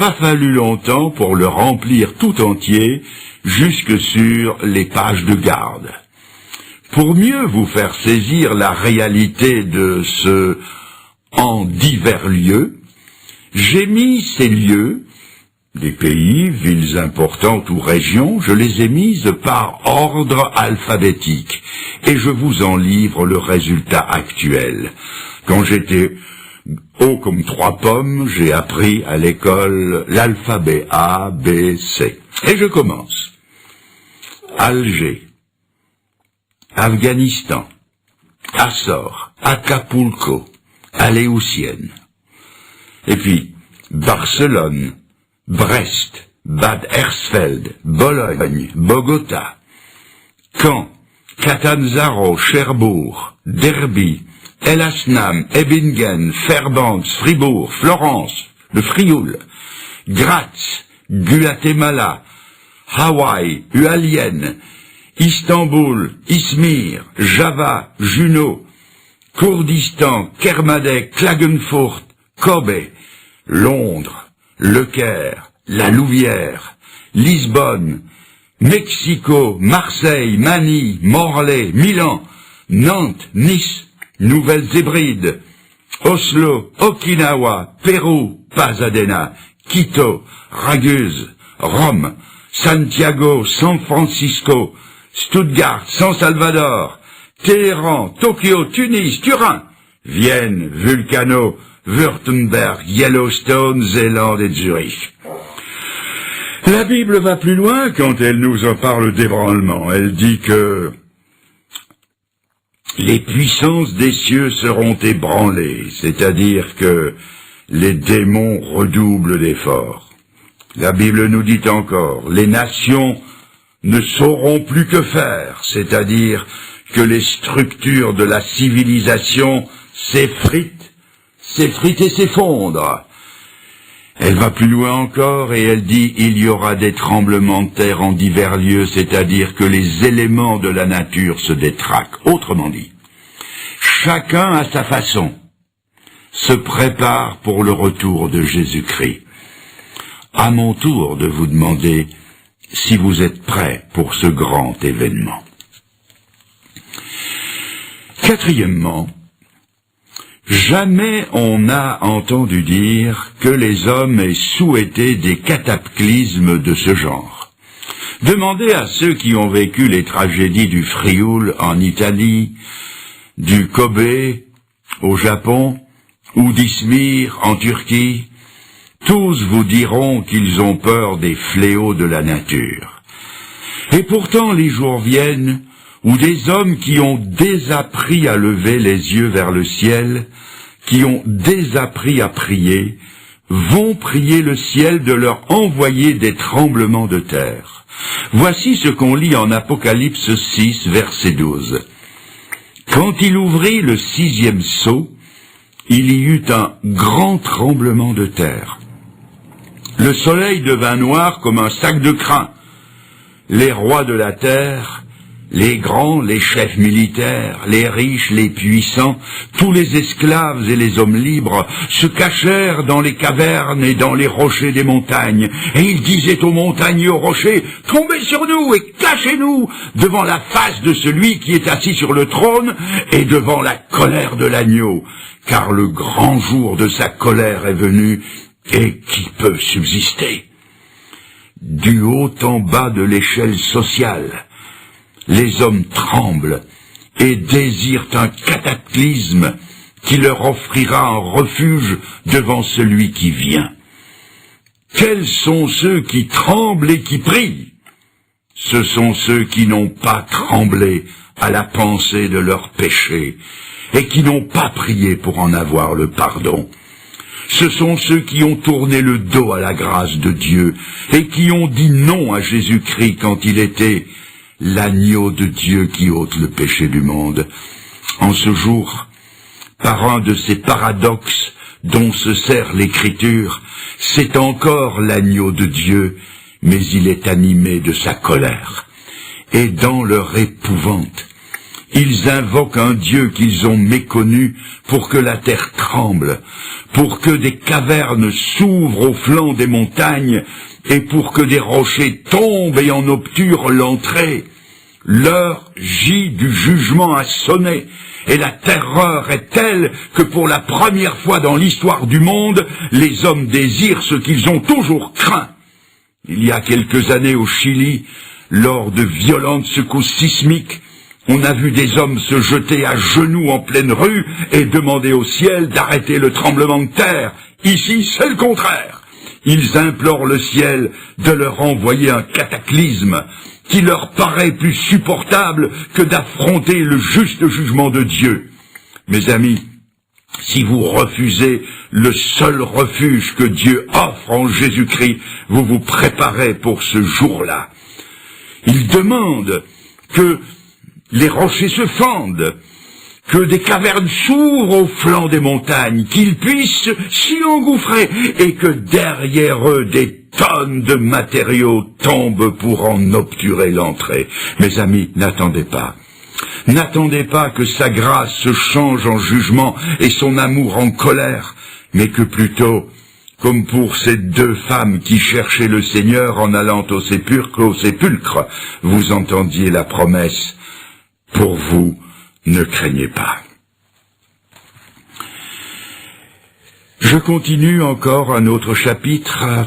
pas fallu longtemps pour le remplir tout entier, jusque sur les pages de garde. Pour mieux vous faire saisir la réalité de ce « en divers lieux », j'ai mis ces lieux, des pays, villes importantes ou régions, je les ai mises par ordre alphabétique, et je vous en livre le résultat actuel. Quand j'étais haut comme 3 pommes, j'ai appris à l'école l'alphabet A, B, C. Et je commence. Alger, Afghanistan, Açores, Acapulco, Aléoutienne. Et puis, Barcelone, Brest, Bad Hersfeld, Bologne, Bogota, Caen, Catanzaro, Cherbourg, Derby, El Asnam, Ebingen, Fairbanks, Fribourg, Florence, le Frioul, Graz, Guatemala, Hawaï, Hualien, Istanbul, Izmir, Java, Juneau, Kurdistan, Kermadec, Klagenfurt, Kobe, Londres, Le Caire, La Louvière, Lisbonne, Mexico, Marseille, Manille, Morlaix, Milan, Nantes, Nice, Nouvelle-Hébride, Oslo, Okinawa, Pérou, Pasadena, Quito, Raguse, Rome, Santiago, San Francisco, Stuttgart, San Salvador, Téhéran, Tokyo, Tunis, Turin, Vienne, Vulcano, Württemberg, Yellowstone, Zélande et Zurich. La Bible va plus loin quand elle nous en parle d'ébranlement. Elle dit que les puissances des cieux seront ébranlées, c'est-à-dire que les démons redoublent d'efforts. La Bible nous dit encore, les nations ne sauront plus que faire, c'est-à-dire que les structures de la civilisation s'effritent et s'effondrent. Elle va plus loin encore et elle dit, il y aura des tremblements de terre en divers lieux, c'est-à-dire que les éléments de la nature se détraquent. Autrement dit, chacun à sa façon se prépare pour le retour de Jésus-Christ. À mon tour de vous demander si vous êtes prêts pour ce grand événement. Quatrièmement, jamais on n'a entendu dire que les hommes aient souhaité des cataclysmes de ce genre. Demandez à ceux qui ont vécu les tragédies du Frioul en Italie, du Kobe au Japon, ou d'Izmir en Turquie, tous vous diront qu'ils ont peur des fléaux de la nature. Et pourtant les jours viennent où des hommes qui ont désappris à lever les yeux vers le ciel, qui ont désappris à prier, vont prier le ciel de leur envoyer des tremblements de terre. Voici ce qu'on lit en Apocalypse 6, verset 12. Quand il ouvrit le 6e sceau, il y eut un grand tremblement de terre. Le soleil devint noir comme un sac de crin. Les rois de la terre, les grands, les chefs militaires, les riches, les puissants, tous les esclaves et les hommes libres se cachèrent dans les cavernes et dans les rochers des montagnes. Et ils disaient aux montagnes et aux rochers, « Tombez sur nous et cachez-nous devant la face de celui qui est assis sur le trône et devant la colère de l'agneau, car le grand jour de sa colère est venu et qui peut subsister ?» Du haut en bas de l'échelle sociale, les hommes tremblent et désirent un cataclysme qui leur offrira un refuge devant celui qui vient. Quels sont ceux qui tremblent et qui prient? Ce sont ceux qui n'ont pas tremblé à la pensée de leurs péchés et qui n'ont pas prié pour en avoir le pardon. Ce sont ceux qui ont tourné le dos à la grâce de Dieu et qui ont dit non à Jésus-Christ quand il était l'agneau de Dieu qui ôte le péché du monde. En ce jour, par un de ces paradoxes dont se sert l'Écriture, c'est encore l'agneau de Dieu, mais il est animé de sa colère. Et dans leur épouvante, Ils invoquent un Dieu qu'ils ont méconnu pour que la terre tremble, pour que des cavernes s'ouvrent au flanc des montagnes et pour que des rochers tombent et en obturent l'entrée. L'heure J du jugement a sonné, et la terreur est telle que pour la première fois dans l'histoire du monde, les hommes désirent ce qu'ils ont toujours craint. Il y a quelques années au Chili, lors de violentes secousses sismiques, on a vu des hommes se jeter à genoux en pleine rue et demander au ciel d'arrêter le tremblement de terre. Ici, c'est le contraire. Ils implorent le ciel de leur envoyer un cataclysme qui leur paraît plus supportable que d'affronter le juste jugement de Dieu. Mes amis, si vous refusez le seul refuge que Dieu offre en Jésus-Christ, vous vous préparez pour ce jour-là. Il demande que les rochers se fendent, que des cavernes s'ouvrent au flanc des montagnes, qu'ils puissent s'y engouffrer, et que derrière eux des tonnes de matériaux tombent pour en obturer l'entrée. Mes amis, n'attendez pas. N'attendez pas que sa grâce se change en jugement et son amour en colère, mais que plutôt, comme pour ces deux femmes qui cherchaient le Seigneur en allant au sépulcre, vous entendiez la promesse. Pour vous, ne craignez pas. Je continue encore un autre chapitre.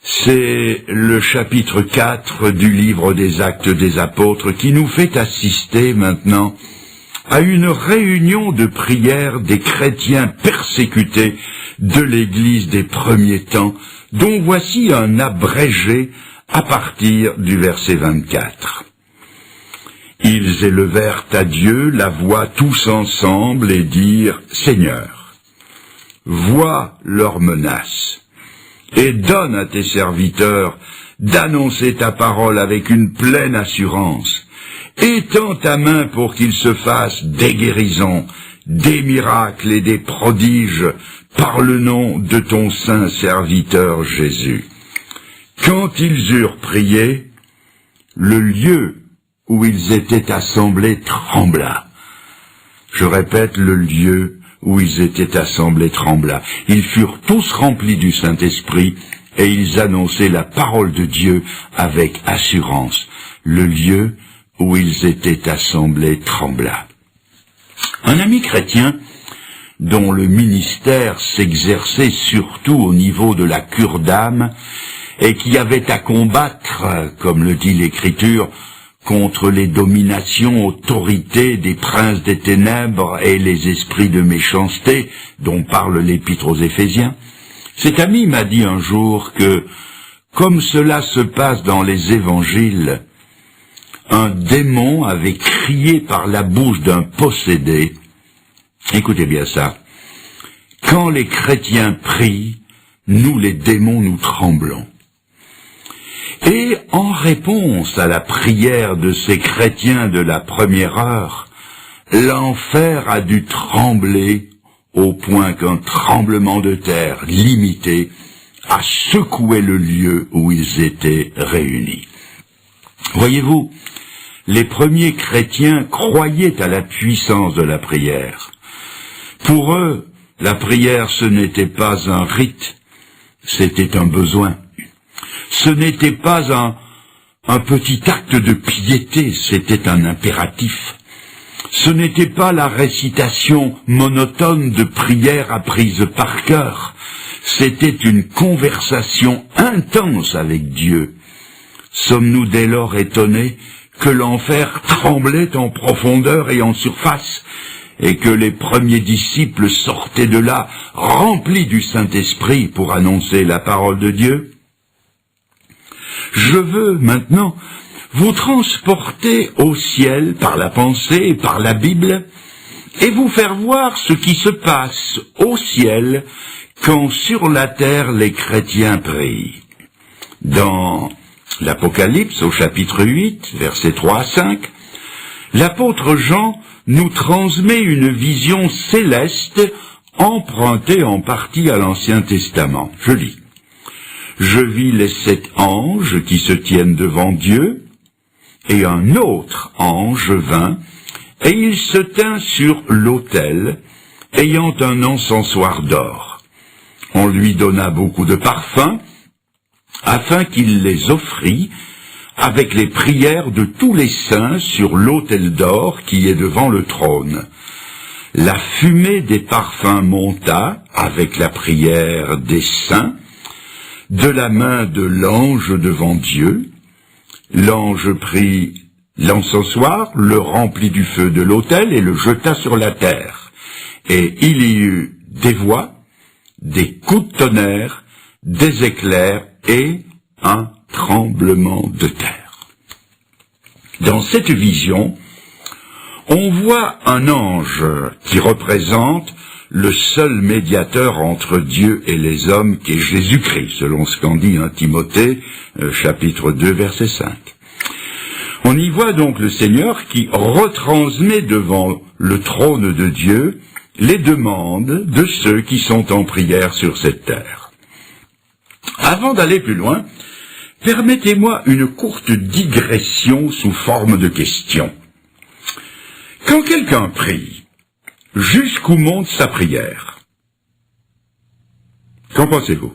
C'est le chapitre 4 du livre des Actes des Apôtres qui nous fait assister maintenant à une réunion de prière des chrétiens persécutés de l'Église des premiers temps, dont voici un abrégé à partir du verset 24. Ils élevèrent à Dieu la voix tous ensemble et dirent « Seigneur, vois leurs menaces et donne à tes serviteurs d'annoncer ta parole avec une pleine assurance. Étends ta main pour qu'ils se fassent des guérisons, des miracles et des prodiges par le nom de ton saint serviteur Jésus. » Quand ils eurent prié, le lieu où ils étaient assemblés trembla. Je répète, le lieu où ils étaient assemblés trembla. Ils furent tous remplis du Saint-Esprit et ils annonçaient la parole de Dieu avec assurance. Le lieu où ils étaient assemblés trembla. Un ami chrétien dont le ministère s'exerçait surtout au niveau de la cure d'âme et qui avait à combattre, comme le dit l'Écriture, contre les dominations, autorités des princes des ténèbres et les esprits de méchanceté dont parle l'Épître aux Éphésiens. Cet ami m'a dit un jour que, comme cela se passe dans les évangiles, un démon avait crié par la bouche d'un possédé. Écoutez bien ça. Quand les chrétiens prient, nous les démons nous tremblons. Et en réponse à la prière de ces chrétiens de la première heure, l'enfer a dû trembler au point qu'un tremblement de terre limité a secoué le lieu où ils étaient réunis. Voyez-vous, les premiers chrétiens croyaient à la puissance de la prière. Pour eux, la prière ce n'était pas un rite, c'était un besoin. Ce n'était pas un petit acte de piété, c'était un impératif. Ce n'était pas la récitation monotone de prières apprises par cœur, c'était une conversation intense avec Dieu. Sommes-nous dès lors étonnés que l'enfer tremblait en profondeur et en surface, et que les premiers disciples sortaient de là remplis du Saint-Esprit pour annoncer la parole de Dieu? Je veux maintenant vous transporter au ciel par la pensée et par la Bible et vous faire voir ce qui se passe au ciel quand sur la terre les chrétiens prient. Dans l'Apocalypse au chapitre 8, versets 3 à 5, l'apôtre Jean nous transmet une vision céleste empruntée en partie à l'Ancien Testament. Je lis. Je vis les 7 anges qui se tiennent devant Dieu, et un autre ange vint, Et il se tint sur l'autel, ayant un encensoir d'or. On lui donna beaucoup de parfums, afin qu'il les offrît avec les prières de tous les saints sur l'autel d'or qui est devant le trône. La fumée des parfums monta, avec la prière des saints, de la main de l'ange devant Dieu. L'ange prit l'encensoir, le remplit du feu de l'autel et le jeta sur la terre. Et il y eut des voix, des coups de tonnerre, des éclairs et un tremblement de terre. Dans cette vision, on voit un ange qui représente le seul médiateur entre Dieu et les hommes, qui est Jésus-Christ, selon ce qu'en dit 1 Timothée, chapitre 2, verset 5. On y voit donc le Seigneur qui retransmet devant le trône de Dieu les demandes de ceux qui sont en prière sur cette terre. Avant d'aller plus loin, permettez-moi une courte digression sous forme de question. Quand quelqu'un prie, jusqu'où monte sa prière? Qu'en pensez-vous?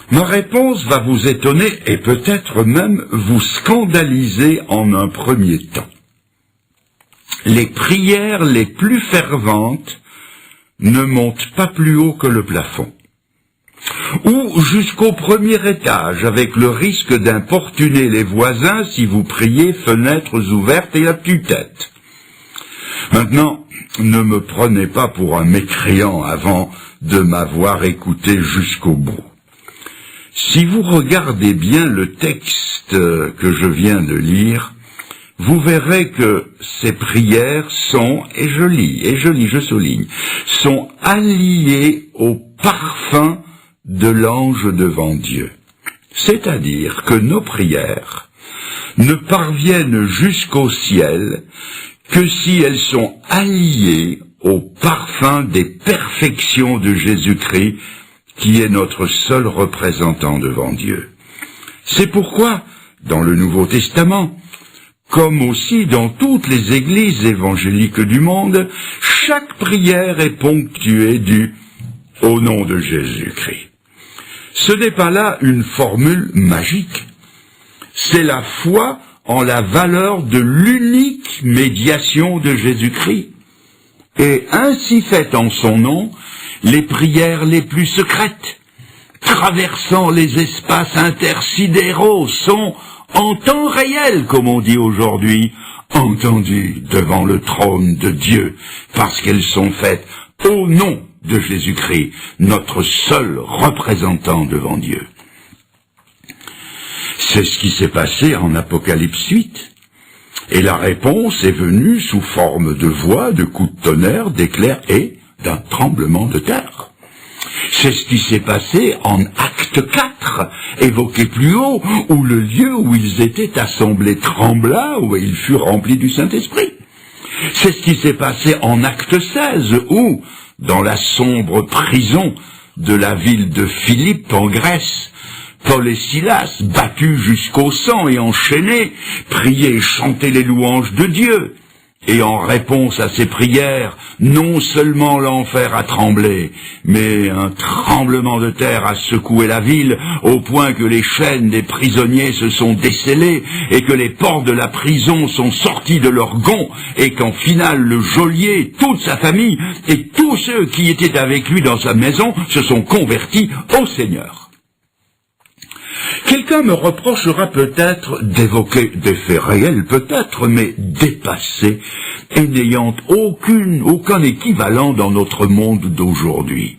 Ma réponse va vous étonner et peut-être même vous scandaliser en un premier temps. Les prières les plus ferventes ne montent pas plus haut que le plafond, ou jusqu'au premier étage, avec le risque d'importuner les voisins si vous priez fenêtres ouvertes et à tue-tête. Maintenant, ne me prenez pas pour un mécréant avant de m'avoir écouté jusqu'au bout. Si vous regardez bien le texte que je viens de lire, vous verrez que ces prières sont, et je souligne, sont alliées au parfum de l'ange devant Dieu. C'est-à-dire que nos prières ne parviennent jusqu'au ciel que si elles sont alliées au parfum des perfections de Jésus-Christ, qui est notre seul représentant devant Dieu. C'est pourquoi, dans le Nouveau Testament, comme aussi dans toutes les églises évangéliques du monde, chaque prière est ponctuée du « au nom de Jésus-Christ ». Ce n'est pas là une formule magique, c'est la foi en la valeur de l'unique médiation de Jésus-Christ. Et ainsi fait en son nom, les prières les plus secrètes, traversant les espaces intersidéraux, sont en temps réel, comme on dit aujourd'hui, entendues devant le trône de Dieu, parce qu'elles sont faites au nom de Jésus-Christ, notre seul représentant devant Dieu. C'est ce qui s'est passé en Apocalypse 8. Et la réponse est venue sous forme de voix, de coups de tonnerre, d'éclairs et d'un tremblement de terre. C'est ce qui s'est passé en Acte 4, évoqué plus haut, où le lieu où ils étaient assemblés trembla, où ils furent remplis du Saint-Esprit. C'est ce qui s'est passé en Acte 16, où, dans la sombre prison de la ville de Philippe en Grèce, Paul et Silas, battus jusqu'au sang et enchaînés, priaient et chantaient les louanges de Dieu. Et en réponse à ces prières, non seulement l'enfer a tremblé, mais un tremblement de terre a secoué la ville, au point que les chaînes des prisonniers se sont descellées, et que les portes de la prison sont sorties de leurs gonds, et qu'en finale le geôlier, toute sa famille, et tous ceux qui étaient avec lui dans sa maison se sont convertis au Seigneur. Quelqu'un me reprochera peut-être d'évoquer des faits réels, peut-être, mais dépassés et n'ayant aucun équivalent dans notre monde d'aujourd'hui.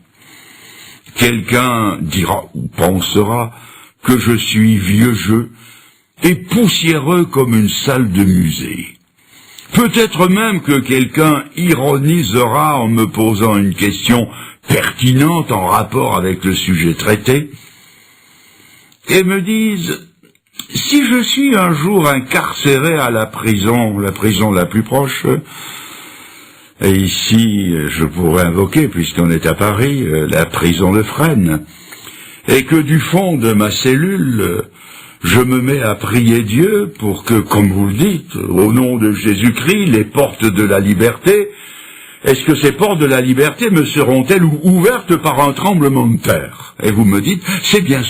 Quelqu'un dira ou pensera que je suis vieux jeu et poussiéreux comme une salle de musée. Peut-être même que quelqu'un ironisera en me posant une question pertinente en rapport avec le sujet traité, et me disent, si je suis un jour incarcéré à la prison la plus proche, et ici je pourrais invoquer, puisqu'on est à Paris, la prison de Fresnes, et que du fond de ma cellule, je me mets à prier Dieu pour que, comme vous le dites, au nom de Jésus-Christ, les portes de la liberté, est-ce que ces portes de la liberté me seront-elles ouvertes par un tremblement de terre? Et vous me dites, c'est bien